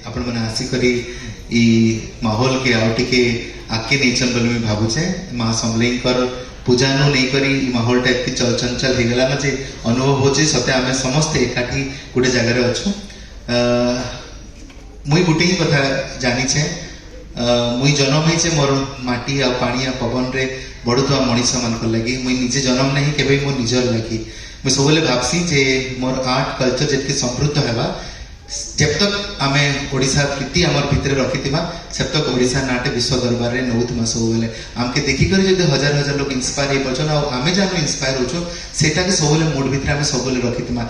आपण मैंने आसिक माहौल के आउ टे आगे नहीं बोली मुझे भावुचे माँ समलेई पूजा नु नहीं करी माहौल टाइप की चलचंचल हो गला जे अनुभव हो सत्य आम समस्ते एकाठी गोटे जगार अच्छु मुई गोटे ही कथा जानी मुई जन्म होइछे मोर माटी आ पानी आ पवन रे बढ़ुवा मनीष मान लगी मुई निजे जन्म नहीं केबे मो निजर लगी मुई सबले भाबसी जे मोर आर्ट कल्चर जितके समृद्ध हेबा जब तक आमे ओडिशा प्रीति आमर भितर रखिथिबा जब तक ओडिशा नाटे विश्व दरबार रे नउथमा सब बेले आमके देखि करी जदि हजार हजार लोग इंस्पायर हे पछन आ आमे जानो इंस्पायर होचो सेटा के सबले मूड भितर आमे सबले रखिथिबा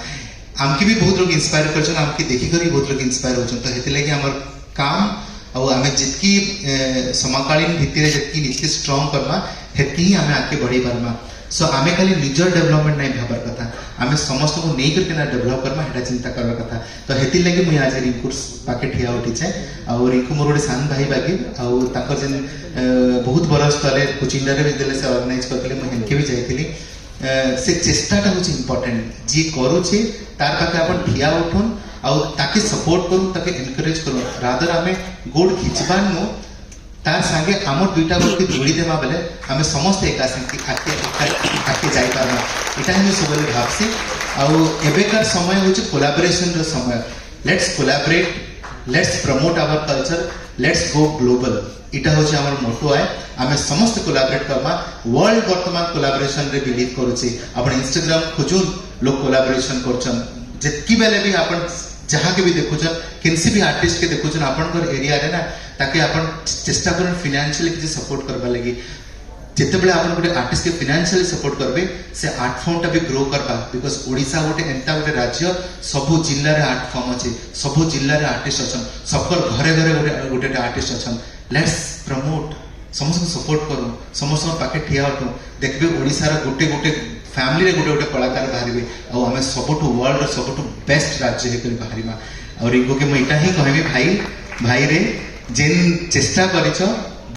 आमके भी बहुत लोग इंस्पायर करछन आमके देखि करी बहुत लोग इंस्पायर होचन तो हेति लागि हमर काम और आमे जितकी समकालीन भितर जितकी निजके स्ट्रांग करबा हेति ही आमे आगे बढ़ी पारमा सो आमे खाली निजर डेवलपमेंट नहीं भाबार कथा आमे समस्त को नहीं करके ना डेवलप करमा हेटा चिंता करबा कथा तो हेति लागि मुई आज रिंकू पाके ठिया उठिछे और रिंकू मोर गोटे सान भाई बागी और ताकर जेन बहुत बड़ स्तर रे कोचिंग रे विद्यालय से ऑर्गेनाइज करले मुई हेनके भी जाइथिली से चेष्टाटा होची इंपोर्टेंट जी करूची तार पाके अपन ठिया उठुन और ताके सपोर्ट करू ताके एनकरेज करू रादर आमे गोड़ खिचबान नो तार संगे आमर दुईटा गोड़ के जोड़ी देमा बेले आमे समस्त एका संगे आके जाई पारना एटा हम सबले भाबसी और एबेकार समय होची कोलैबोरेशन रो समय let's collaborate let's promote our culture let's go global इटा होची हमर मोटो है आमे समस्त कोलैबोरेट करमा वर्ल्ड वर्तमान कोलैबोरेशन रे बिलीव करूची अपन इंस्टाग्राम खोजुन लोग कोलैबोरेशन करछन जेतकी बेले भी अपन जहाँ के भी देखुछन किसी भी आर्टिस्ट के देखुछन अपन घर एरिया रे ना ताकि अपन चेष्टा करन फाइनेंशियली किसी सपोर्ट करबा लागि जेते बेले अपन गोटे आर्टिस्ट के फाइनेंशियली सपोर्ट करबे से आर्ट फॉर्म टा भी ग्रो करबा बिकॉज़ ओडिसा गोटे एंता गोटे राज्य सबु जिल्ला रे आर्ट फॉर्म अछि सबु जिल्ला रे आर्टिस्ट अछन सबकर घरे घरे गोटे गोटे आर्टिस्ट अछन लेट्स प्रमोट समस्त को सपोर्ट करू समस्त पाके ठिया उठू देखबे ओडिसा रे गोटे गोटे फैमिली रे गोटे गोटे कलाकार बाहरिबे और आमे सबटु वर्ल्ड रो सबटु बेस्ट राज्य हे करी बाहरिबा और इनको के मैं इटा ही कहबे भाई भाई रे जेन चेष्टा करिछ